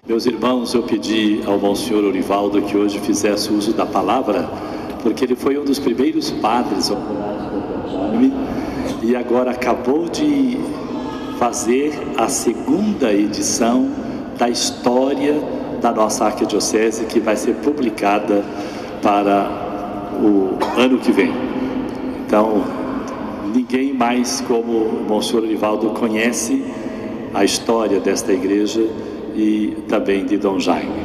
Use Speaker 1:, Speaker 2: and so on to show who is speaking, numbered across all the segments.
Speaker 1: Meus irmãos, eu pedi ao Monsenhor Orivaldo que hoje fizesse uso da palavra, porque ele foi um dos primeiros padres e agora acabou de fazer a segunda edição da história da nossa arquidiocese, que vai ser publicada para o ano que vem. Então, ninguém mais como o Monsenhor Orivaldo conhece a história desta igreja e também de Dom Jaime.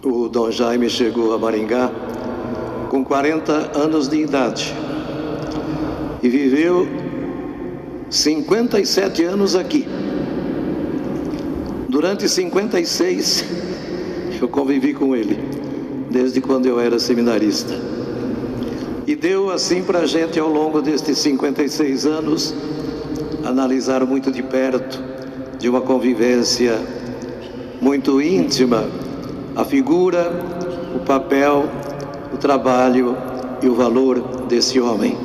Speaker 2: O Dom Jaime chegou a Maringá com 40 anos de idade e viveu 57 anos aqui. Durante 56 eu convivi com ele, desde quando eu era seminarista. E deu assim para a gente, ao longo destes 56 anos, analisar muito de perto, de uma convivência muito íntima, a figura, o papel, o trabalho e o valor desse homem.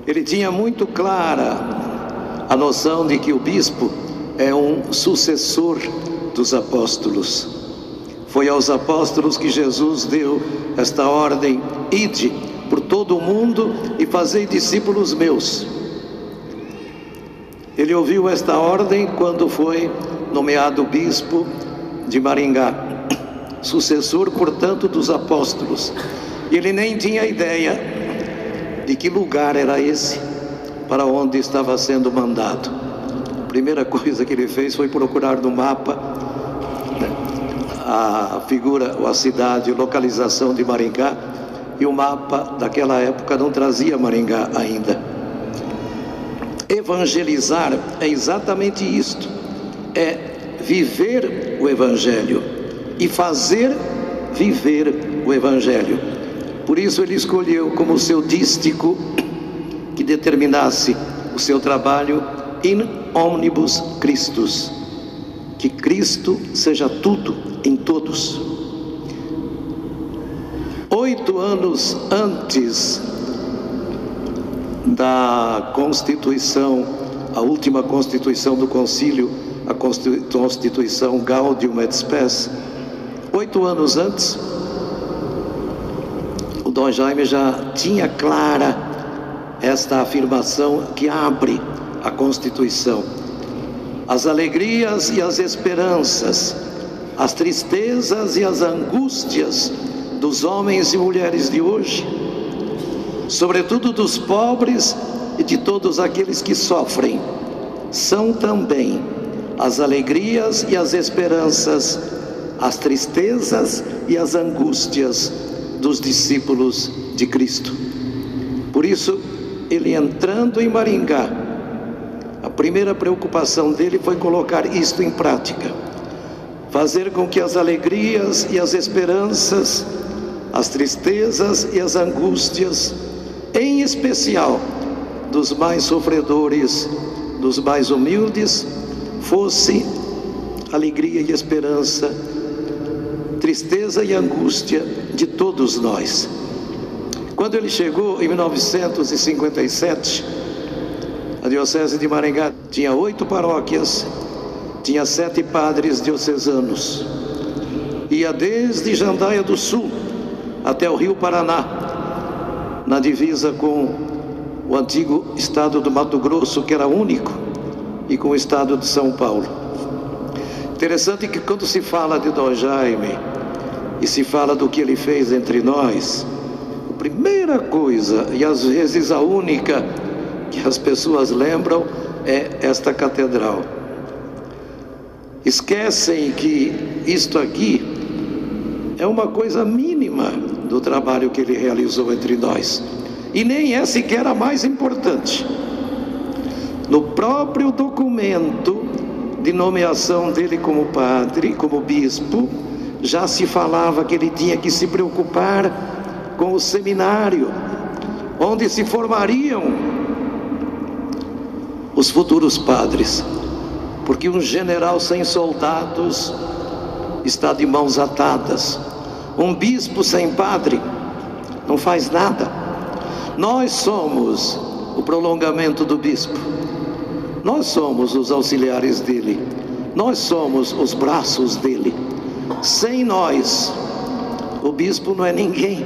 Speaker 2: Ele tinha muito clara a noção de que o bispo é um sucessor dos apóstolos. Foi aos apóstolos que Jesus deu esta ordem: ide por todo o mundo e fazei discípulos meus. Ele ouviu esta ordem quando foi nomeado bispo de Maringá, sucessor, portanto, dos apóstolos. Ele nem tinha ideia de que lugar era esse para onde estava sendo mandado. A primeira coisa que ele fez foi procurar no mapa a figura, a cidade, a localização de Maringá, e o mapa daquela época não trazia Maringá ainda. Evangelizar é exatamente isto, é viver o Evangelho e fazer viver o Evangelho. Por isso ele escolheu como seu dístico que determinasse o seu trabalho: in omnibus Christus, que Cristo seja tudo em todos. 8 anos antes da Constituição, a última Constituição do Concílio, a Constituição Gaudium et Spes, 8 anos antes, o Dom Jaime já tinha clara esta afirmação que abre a Constituição: as alegrias e as esperanças, as tristezas e as angústias dos homens e mulheres de hoje, sobretudo dos pobres e de todos aqueles que sofrem, são também as alegrias e as esperanças, as tristezas e as angústias dos discípulos de Cristo. Por isso, ele entrando em Maringá, a primeira preocupação dele foi colocar isto em prática, fazer com que as alegrias e as esperanças, as tristezas e as angústias, em especial dos mais sofredores, dos mais humildes, fosse alegria e esperança, tristeza e angústia de todos nós. Quando ele chegou em 1957, a Diocese de Maringá tinha 8 paróquias, tinha 7 padres diocesanos, ia desde Jandaia do Sul até o Rio Paraná, na divisa com o antigo estado do Mato Grosso, que era único, e com o estado de São Paulo. Interessante que quando se fala de Dom Jaime e se fala do que ele fez entre nós, a primeira coisa, e às vezes a única, que as pessoas lembram é esta catedral. Esquecem que isto aqui é uma coisa mínima do trabalho que ele realizou entre nós, e nem é sequer a mais importante. No próprio documento de nomeação dele como padre, como bispo, já se falava que ele tinha que se preocupar com o seminário, onde se formariam os futuros padres, porque um general sem soldados está de mãos atadas. Um bispo sem padre não faz nada. Nós somos o prolongamento do bispo. Nós somos os auxiliares dele, nós somos os braços dele. Sem nós, o bispo não é ninguém.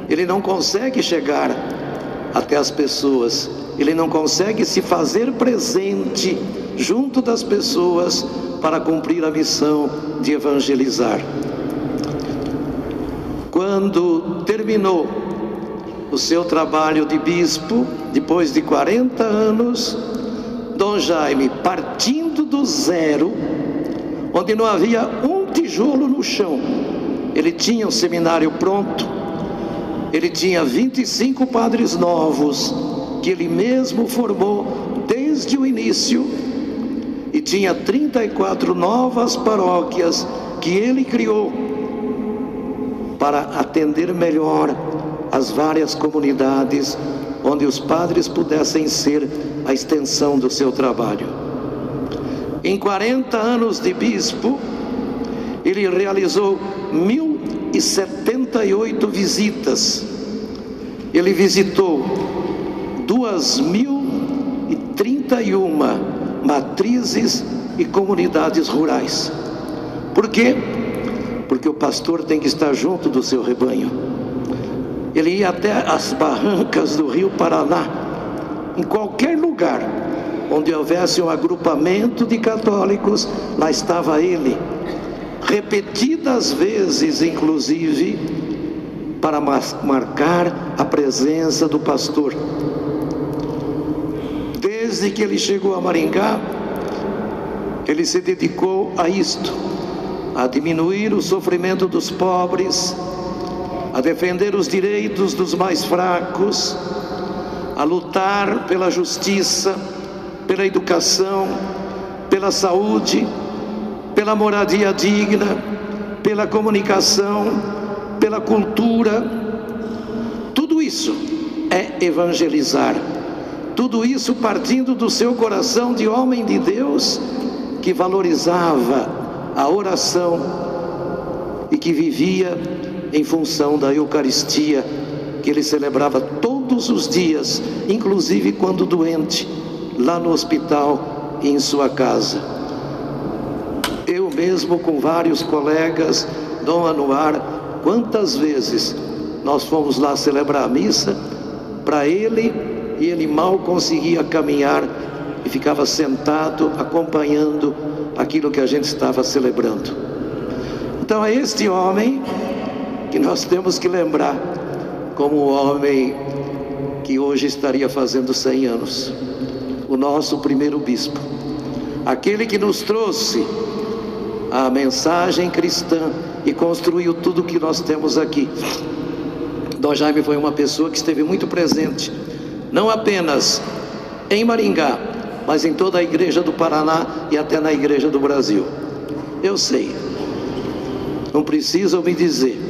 Speaker 2: Ele não consegue chegar até as pessoas, ele não consegue se fazer presente junto das pessoas para cumprir a missão de evangelizar. Quando terminou o seu trabalho de bispo, depois de 40 anos, Dom Jaime, partindo do zero, onde não havia um tijolo no chão, ele tinha um seminário pronto, ele tinha 25 padres novos, que ele mesmo formou desde o início, e tinha 34 novas paróquias que ele criou para atender melhor as várias comunidades onde os padres pudessem ser a extensão do seu trabalho. Em 40 anos de bispo, ele realizou 1078 visitas. Ele visitou 2031 matrizes e comunidades rurais. Por quê? Porque o pastor tem que estar junto do seu rebanho. Ele ia até as barrancas do Rio Paraná, em qualquer lugar onde houvesse um agrupamento de católicos, lá estava ele, repetidas vezes, inclusive, para marcar a presença do pastor. Desde que ele chegou a Maringá, ele se dedicou a isto, a diminuir o sofrimento dos pobres, a defender os direitos dos mais fracos, a lutar pela justiça, pela educação, pela saúde, pela moradia digna, pela comunicação, pela cultura. Tudo isso é evangelizar. Tudo isso partindo do seu coração de homem de Deus, que valorizava a oração e que vivia em função da Eucaristia, que ele celebrava todos os dias, inclusive quando doente, lá no hospital e em sua casa. Eu mesmo, com vários colegas, Dom Anuar, quantas vezes nós fomos lá celebrar a missa para ele, e ele mal conseguia caminhar e ficava sentado acompanhando aquilo que a gente estava celebrando. Então é este homem que nós temos que lembrar como o homem que hoje estaria fazendo 100 anos, o nosso primeiro bispo, aquele que nos trouxe a mensagem cristã e construiu tudo que nós temos aqui. Dom Jaime foi uma pessoa que esteve muito presente, não apenas em Maringá, mas em toda a igreja do Paraná e até na igreja do Brasil. Eu sei, não precisam me dizer,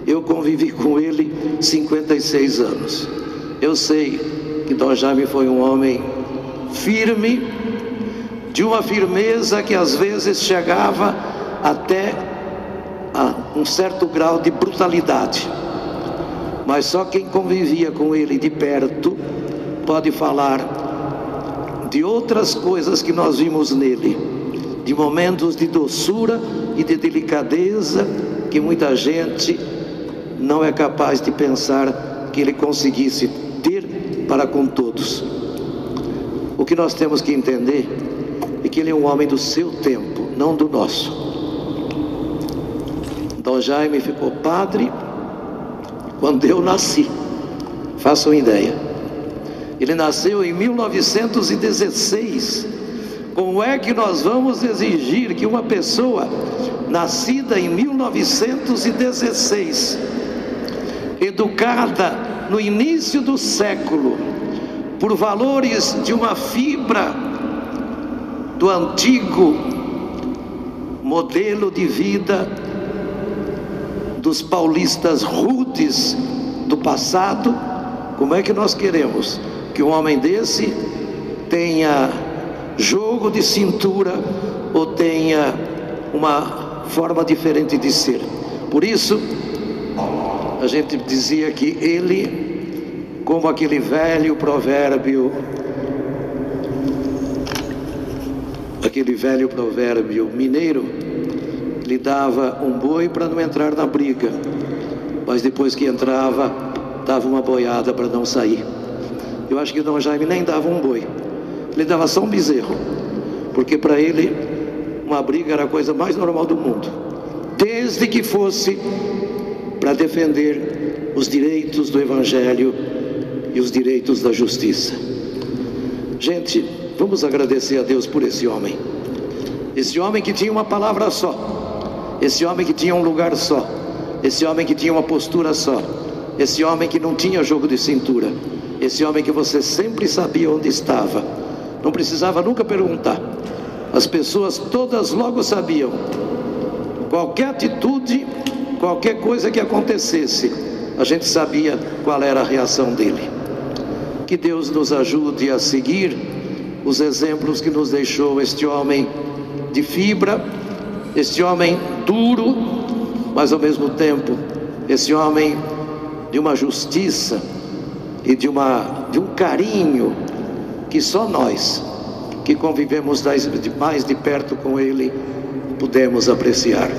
Speaker 2: eu convivi com ele 56 anos. Eu sei que Dom Jaime foi um homem firme, de uma firmeza que às vezes chegava até a um certo grau de brutalidade. Mas só quem convivia com ele de perto pode falar de outras coisas que nós vimos nele, de momentos de doçura e de delicadeza que muita gente não é capaz de pensar que ele conseguisse ter para com todos. O que nós temos que entender é que ele é um homem do seu tempo, não do nosso. Dom Jaime ficou padre quando eu nasci, façam ideia. Ele nasceu em 1916. Como é que nós vamos exigir que uma pessoa nascida em 1916, educada no início do século, por valores de uma fibra do antigo modelo de vida dos paulistas rudes do passado, como é que nós queremos que um homem desse tenha jogo de cintura ou tenha uma forma diferente de ser? Por isso, a gente dizia que ele, como aquele velho provérbio aquele velho provérbio mineiro, lhe dava um boi para não entrar na briga, mas depois que entrava, dava uma boiada para não sair. Eu acho que o Dom Jaime nem dava um boi, ele dava só um bezerro, porque para ele uma briga era a coisa mais normal do mundo, desde que fosse para defender os direitos do Evangelho e os direitos da justiça. Gente, vamos agradecer a Deus por esse homem que tinha uma palavra só, esse homem que tinha um lugar só, esse homem que tinha uma postura só, esse homem que não tinha jogo de cintura, esse homem que você sempre sabia onde estava, não precisava nunca perguntar, as pessoas todas logo sabiam, qualquer atitude, qualquer coisa que acontecesse, a gente sabia qual era a reação dele. Que Deus nos ajude a seguir os exemplos que nos deixou este homem de fibra, este homem duro, mas ao mesmo tempo, esse homem de uma justiça e de um carinho que só nós, que convivemos mais de perto com ele, podemos apreciar.